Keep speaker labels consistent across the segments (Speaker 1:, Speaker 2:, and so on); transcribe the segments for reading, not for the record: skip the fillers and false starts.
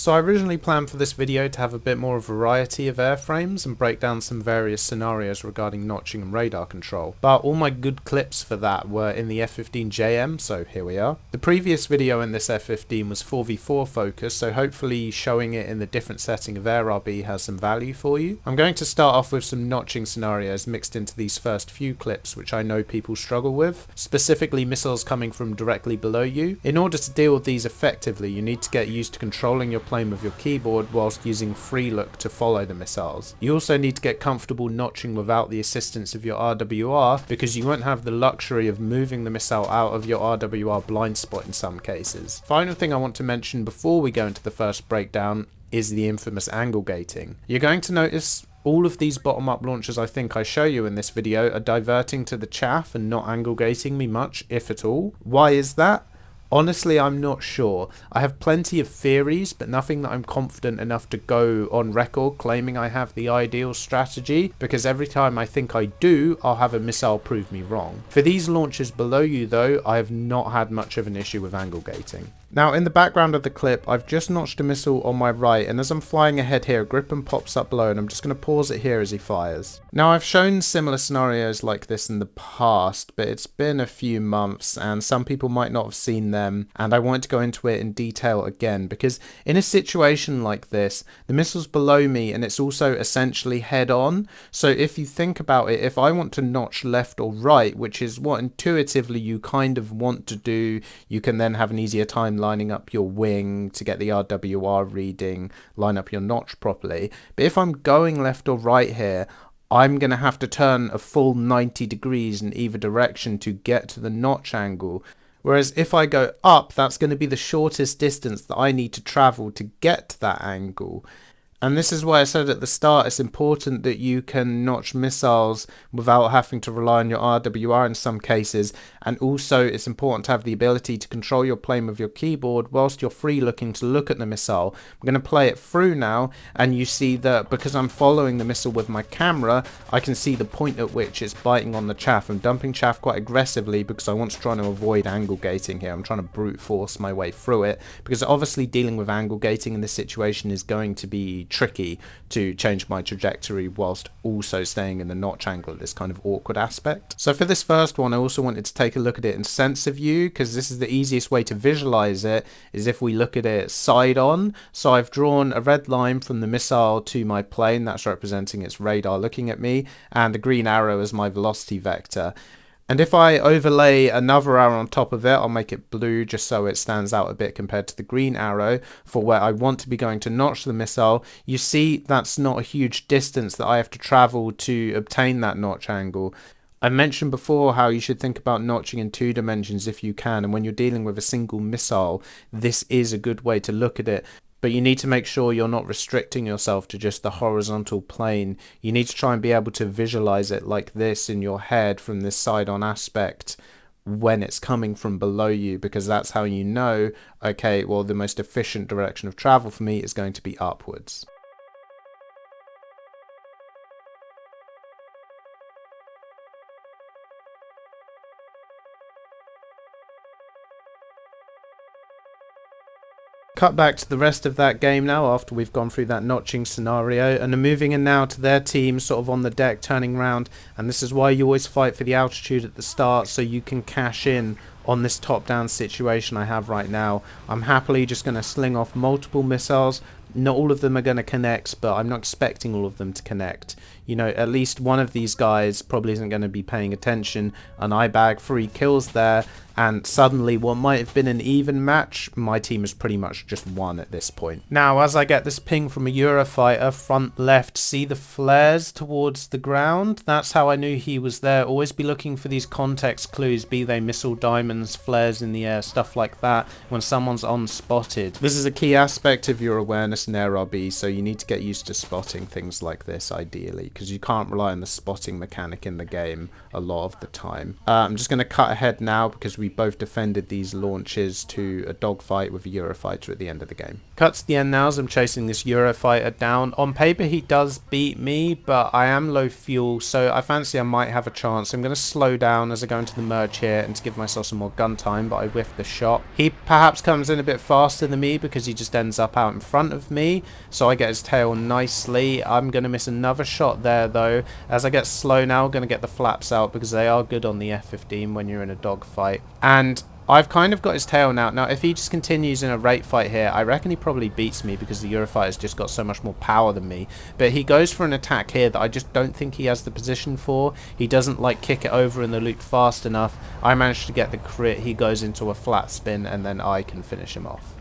Speaker 1: So I originally planned for this video to have a bit more variety of airframes and break down some various scenarios regarding notching and radar control, but all my good clips for that were in the F-15JM, so here we are. The previous video in this F-15 was 4v4 focused, so hopefully showing it in the different setting of AirRB has some value for you. I'm going to start off with some notching scenarios mixed into these first few clips, which I know people struggle with, specifically missiles coming from directly below you. In order to deal with these effectively, you need to get used to controlling your plane with your keyboard whilst using free look to follow the missiles. You also need to get comfortable notching without the assistance of your RWR, because you won't have the luxury of moving the missile out of your RWR blind spot in some cases. Final thing I want to mention before we go into the first breakdown is the infamous angle gating. You're going to notice all of these bottom up launchers I think I show you in this video are diverting to the chaff and not angle gating me much, if at all. Why is that? Honestly, I'm not sure. I have plenty of theories, but nothing that I'm confident enough to go on record claiming I have the ideal strategy, because every time I think I do, I'll have a missile prove me wrong. For these launchers below you though, I have not had much of an issue with angle gating. Now in the background of the clip, I've just notched a missile on my right, and as I'm flying ahead here, Gripen pops up below, and I'm just going to pause it here as he fires. Now I've shown similar scenarios like this in the past, but it's been a few months and some people might not have seen them, and I wanted to go into it in detail again, because in a situation like this, the missile's below me and it's also essentially head on. So if you think about it, if I want to notch left or right, which is what intuitively you kind of want to do, you can then have an easier time lining up your wing to get the RWR reading, line up your notch properly. But if I'm going left or right here, I'm going to have to turn a full 90 degrees in either direction to get to the notch angle. Whereas if I go up, that's going to be the shortest distance that I need to travel to get to that angle. And this is why I said at the start it's important that you can notch missiles without having to rely on your RWR in some cases, and also it's important to have the ability to control your plane with your keyboard whilst you're free looking to look at the missile. I'm going to play it through now, and you see that because I'm following the missile with my camera, I can see the point at which it's biting on the chaff. I'm dumping chaff quite aggressively because I want to try to avoid angle gating here. I'm trying to brute force my way through it, because obviously dealing with angle gating in this situation is going to be tricky to change my trajectory whilst also staying in the notch angle at this kind of awkward aspect. So for this first one, I also wanted to take a look at it in sensor view, because this is the easiest way to visualize it, is if we look at it side on. So I've drawn a red line from the missile to my plane, that's representing its radar looking at me, and a green arrow as my velocity vector. And if I overlay another arrow on top of it, I'll make it blue just so it stands out a bit compared to the green arrow for where I want to be going to notch the missile. You see that's not a huge distance that I have to travel to obtain that notch angle. I mentioned before how you should think about notching in 2 dimensions if you can, and when you're dealing with a single missile, this is a good way to look at it. But you need to make sure you're not restricting yourself to just the horizontal plane. You need to try and be able to visualize it like this in your head from this side-on aspect when it's coming from below you, because that's how you know, okay, well, the most efficient direction of travel for me is going to be upwards. Cut back to the rest of that game now after we've gone through that notching scenario, and are moving in now to their team sort of on the deck turning round, and this is why you always fight for the altitude at the start so you can cash in on this top down situation I have right now. I'm happily just going to sling off multiple missiles. Not all of them are going to connect, but I'm not expecting all of them to connect. You know, at least one of these guys probably isn't going to be paying attention, and I bag 3 kills there, and suddenly what might have been an even match, my team has pretty much just won at this point. Now, as I get this ping from a Eurofighter, front left, see the flares towards the ground? That's how I knew he was there. Always be looking for these context clues, be they missile diamonds, flares in the air, stuff like that, when someone's unspotted. This is a key aspect of your awareness in AirRB, so you need to get used to spotting things like this ideally, because you can't rely on the spotting mechanic in the game a lot of the time. I'm just going to cut ahead now because we we both defended these launches to a dogfight with a Eurofighter at the end of the game. Cut to the end now as I'm chasing this Eurofighter down. On paper he does beat me, but I am low fuel, so I fancy I might have a chance. I'm going to slow down as I go into the merge here and to give myself some more gun time, but I whiffed the shot. He perhaps comes in a bit faster than me because he just ends up out in front of me, so I get his tail nicely. I'm going to miss another shot there though. As I get slow now, I'm going to get the flaps out because they are good on the F-15 when you're in a dogfight. And I've kind of got his tail now. Now, if he just continues in a rate fight here, I reckon he probably beats me because the Eurofighter's just got so much more power than me. But he goes for an attack here that I just don't think he has the position for. He doesn't, like, kick it over in the loop fast enough. I managed to get the crit. He goes into a flat spin, and then I can finish him off.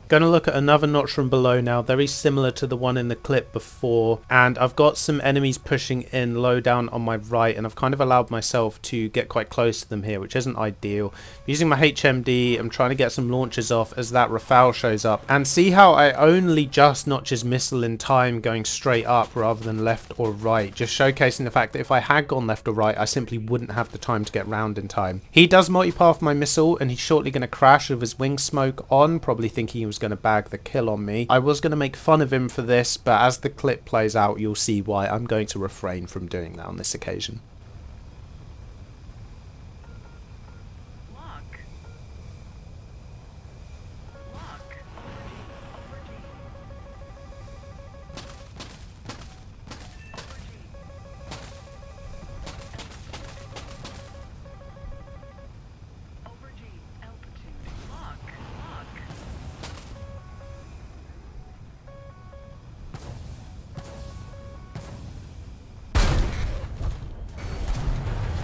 Speaker 1: Going to look at another notch from below now, very similar to the one in the clip before, and I've got some enemies pushing in low down on my right, and I've kind of allowed myself to get quite close to them here, which isn't ideal. Using my HMD, I'm trying to get some launches off as that Rafale shows up, and see how I only just notch his missile in time going straight up rather than left or right, just showcasing the fact that if I had gone left or right, I simply wouldn't have the time to get round in time. He does multipath my missile, and he's shortly going to crash with his wing smoke on, probably thinking he was going to bag the kill on me. I was going to make fun of him for this, but as the clip plays out, you'll see why I'm going to refrain from doing that on this occasion.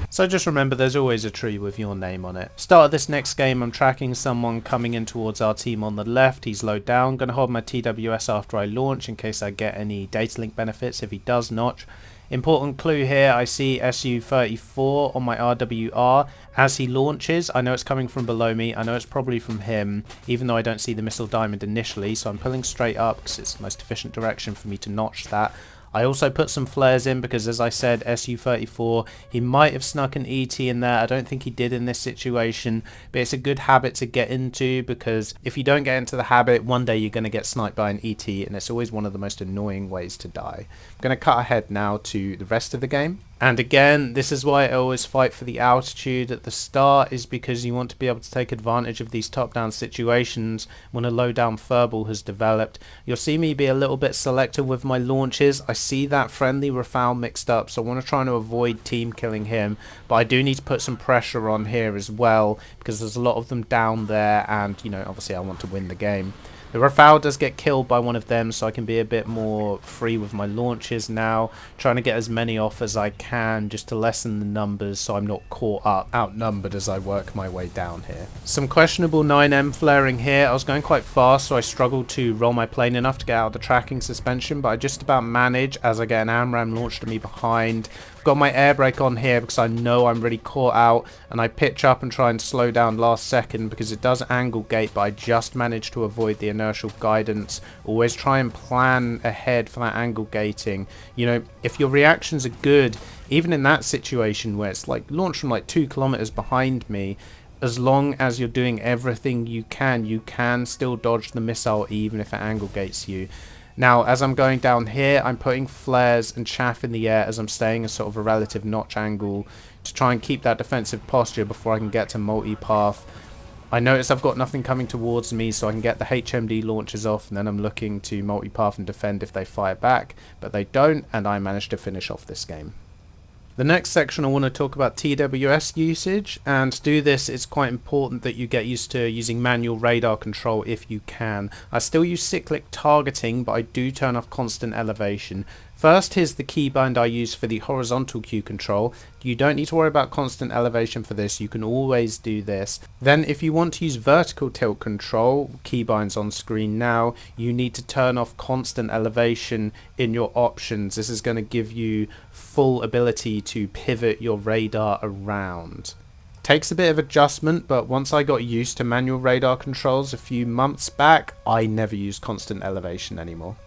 Speaker 1: So just remember, there's always a tree with your name on it. Start of this next game, I'm tracking someone coming in towards our team on the left. He's low down. Going to hold my TWS after I launch in case I get any data link benefits if he does notch. Important clue here, I see Su-34 on my RWR as he launches. I know it's coming from below me. I know it's probably from him, even though I don't see the missile diamond initially. So I'm pulling straight up because it's the most efficient direction for me to notch that. I also put some flares in because, as I said, Su-34, he might have snuck an ET in there. I don't think he did in this situation, but it's a good habit to get into because if you don't get into the habit, one day you're going to get sniped by an ET, and it's always one of the most annoying ways to die. I'm going to cut ahead now to the rest of the game. And again, this is why I always fight for the altitude at the start, is because you want to be able to take advantage of these top-down situations when a low-down furball has developed. You'll see me be a little bit selective with my launches. I see that friendly Rafale mixed up, so I want to try to avoid team killing him. But I do need to put some pressure on here as well, because there's a lot of them down there, and, you know, obviously I want to win the game. The Rafale does get killed by one of them, so I can be a bit more free with my launches now, trying to get as many off as I can just to lessen the numbers so I'm not caught up, outnumbered as I work my way down here. Some questionable 9M flaring here. I was going quite fast, so I struggled to roll my plane enough to get out of the tracking suspension, but I just about manage as I get an AMRAAM launched to me behind. Got my air brake on here because I know I'm really caught out, and I pitch up and try and slow down last second because it does angle gate, but I just managed to avoid the inertial guidance. Always try and plan ahead for that angle gating. You know, if your reactions are good, even in that situation where it's like launched from like 2 kilometers behind me, as long as you're doing everything you can still dodge the missile even if it angle gates you. Now, as I'm going down here, I'm putting flares and chaff in the air as I'm staying in sort of a relative notch angle to try and keep that defensive posture before I can get to multipath. I notice I've got nothing coming towards me, so I can get the HMD launches off, and then I'm looking to multipath and defend if they fire back, but they don't, and I managed to finish off this game. The next section I want to talk about TWS usage, and to do this it's quite important that you get used to using manual radar control if you can. I still use cyclic targeting, but I do turn off constant elevation. First, here's the keybind I use for the horizontal Q control. You don't need to worry about constant elevation for this, you can always do this. Then if you want to use vertical tilt control, keybinds on screen now, you need to turn off constant elevation in your options. This is going to give you full ability to pivot your radar around. Takes a bit of adjustment, but once I got used to manual radar controls a few months back, I never use constant elevation anymore.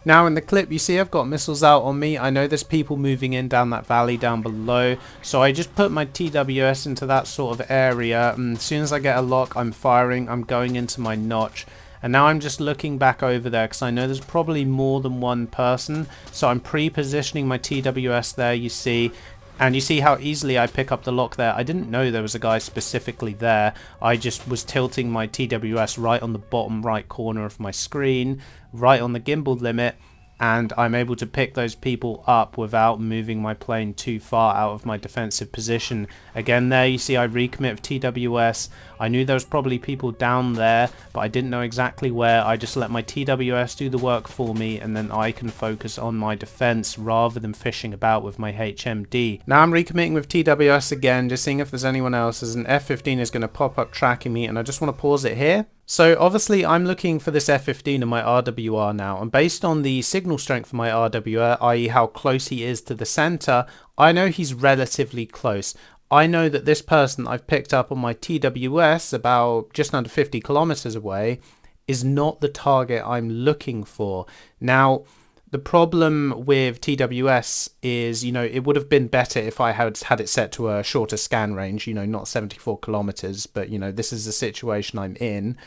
Speaker 1: Now in the clip you see I've got missiles out on me. I know there's people moving in down that valley down below, so I just put my TWS into that sort of area, and as soon as I get a lock I'm firing, I'm going into my notch. And now I'm just looking back over there because I know there's probably more than one person, so I'm pre-positioning my TWS there, you see. And you see how easily I pick up the lock there. I didn't know there was a guy specifically there. I just was tilting my TWS right on the bottom right corner of my screen, right on the gimbal limit, and I'm able to pick those people up without moving my plane too far out of my defensive position. Again there you see I recommit with TWS. I knew there was probably people down there, but I didn't know exactly where. I just let my TWS do the work for me, and then I can focus on my defense rather than fishing about with my HMD. Now I'm recommitting with TWS again, just seeing if there's anyone else, as an F-15 is going to pop up tracking me, and I just want to pause it here. So obviously I'm looking for this F-15 in my RWR now, and based on the signal strength of my RWR, i.e. how close he is to the center, I know he's relatively close. I know that this person I've picked up on my TWS about just under 50 kilometers away is not the target I'm looking for. Now, the problem with TWS is, you know, it would have been better if I had it set to a shorter scan range, you know, not 74 kilometers, but, you know, this is the situation I'm in.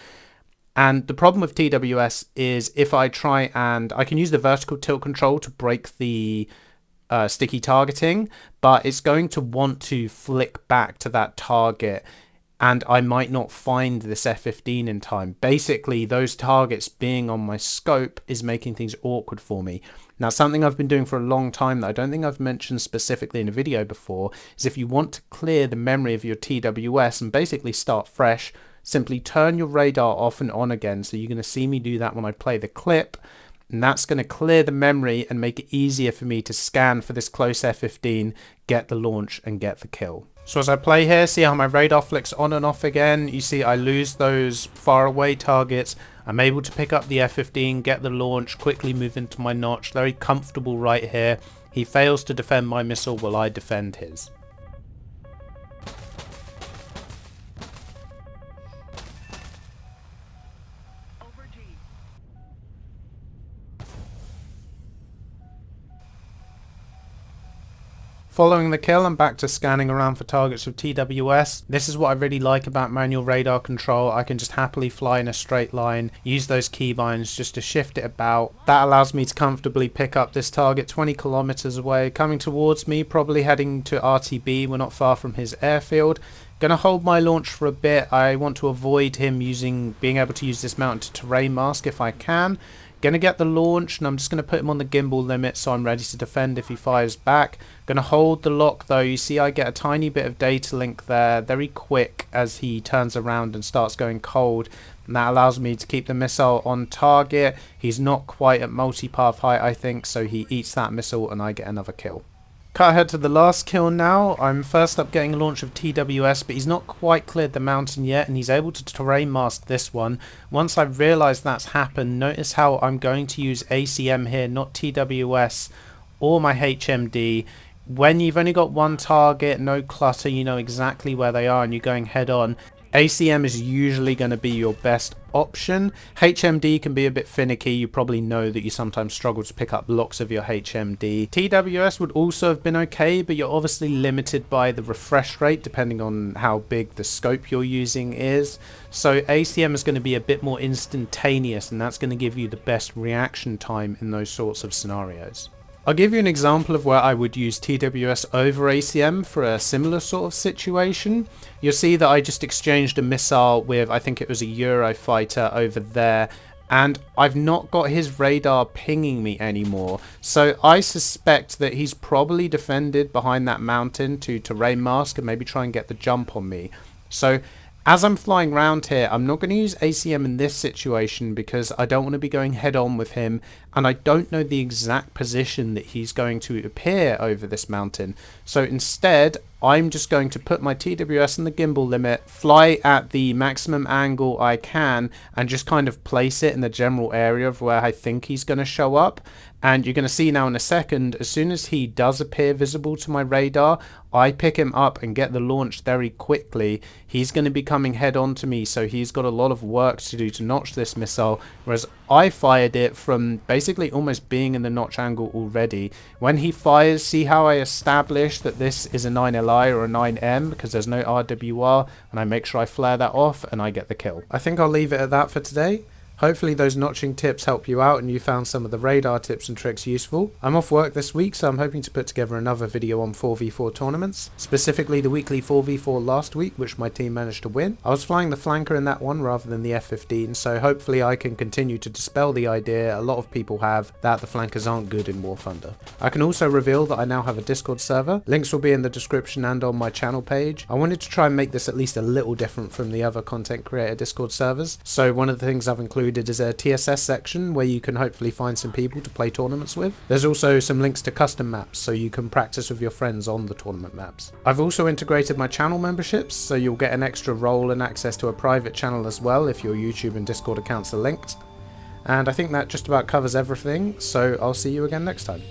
Speaker 1: And the problem with TWS is if I try and I can use the vertical tilt control to break the sticky targeting, but it's going to want to flick back to that target, and I might not find this F-15 in time. Basically, those targets being on my scope is making things awkward for me. Now, something I've been doing for a long time that I don't think I've mentioned specifically in a video before is if you want to clear the memory of your TWS and basically start fresh, simply turn your radar off and on again. So you're going to see me do that when I play the clip, and that's going to clear the memory and make it easier for me to scan for this close F-15, get the launch and get the kill. So as I play here, see how my radar flicks on and off again. You see I lose those far away targets. I'm able to pick up the F-15, get the launch, quickly move into my notch. Very comfortable right here. He fails to defend my missile while I defend his. Following the kill, I'm back to scanning around for targets with TWS. This is what I really like about manual radar control. I can just happily fly in a straight line, use those keybinds just to shift it about. That allows me to comfortably pick up this target 20 kilometers away, coming towards me, probably heading to RTB. We're not far from his airfield. Gonna hold my launch for a bit. I want to avoid him being able to use this mounted terrain mask if I can. Gonna get the launch, and I'm just gonna put him on the gimbal limit so I'm ready to defend if he fires back. Gonna hold the lock though. You see I get a tiny bit of data link there, very quick as he turns around and starts going cold, and that allows me to keep the missile on target. He's not quite at multipath height, I think, so he eats that missile and I get another kill. Cut ahead to the last kill now. I'm first up getting a launch of TWS, but he's not quite cleared the mountain yet, and he's able to terrain mask this one. Once I've realised that's happened, notice how I'm going to use ACM here, not TWS or my HMD. When you've only got one target, no clutter, you know exactly where they are and you're going head on, ACM is usually going to be your best option. HMD can be a bit finicky. You probably know that you sometimes struggle to pick up locks of your HMD. TWS would also have been okay, but you're obviously limited by the refresh rate depending on how big the scope you're using is. So ACM is going to be a bit more instantaneous, and that's going to give you the best reaction time in those sorts of scenarios. I'll give you an example of where I would use TWS over ACM for a similar sort of situation. You'll see that I just exchanged a missile with, I think it was a Eurofighter over there, and I've not got his radar pinging me anymore. So I suspect that he's probably defended behind that mountain to terrain mask and maybe try and get the jump on me. So as I'm flying around here, I'm not going to use ACM in this situation because I don't want to be going head on with him, and I don't know the exact position that he's going to appear over this mountain. So instead, I'm just going to put my TWS in the gimbal limit, fly at the maximum angle I can, and just kind of place it in the general area of where I think he's going to show up. And you're going to see now in a second, as soon as he does appear visible to my radar, I pick him up and get the launch very quickly. He's going to be coming head on to me, so he's got a lot of work to do to notch this missile, whereas I fired it from basically almost being in the notch angle already. When he fires, see how I establish that this is a 9LI or a 9M because there's no RWR, and I make sure I flare that off and I get the kill. I think I'll leave it at that for today. Hopefully those notching tips help you out and you found some of the radar tips and tricks useful. I'm off work this week, so I'm hoping to put together another video on 4v4 tournaments, specifically the weekly 4v4 last week, which my team managed to win. I was flying the flanker in that one rather than the F-15, so hopefully I can continue to dispel the idea a lot of people have that the flankers aren't good in War Thunder. I can also reveal that I now have a Discord server. Links will be in the description and on my channel page. I wanted to try and make this at least a little different from the other content creator Discord servers, so one of the things I've included is a TSS section where you can hopefully find some people to play tournaments with. There's also some links to custom maps so you can practice with your friends on the tournament maps. I've also integrated my channel memberships, so you'll get an extra role and access to a private channel as well if your YouTube and Discord accounts are linked. And I think that just about covers everything, so I'll see you again next time.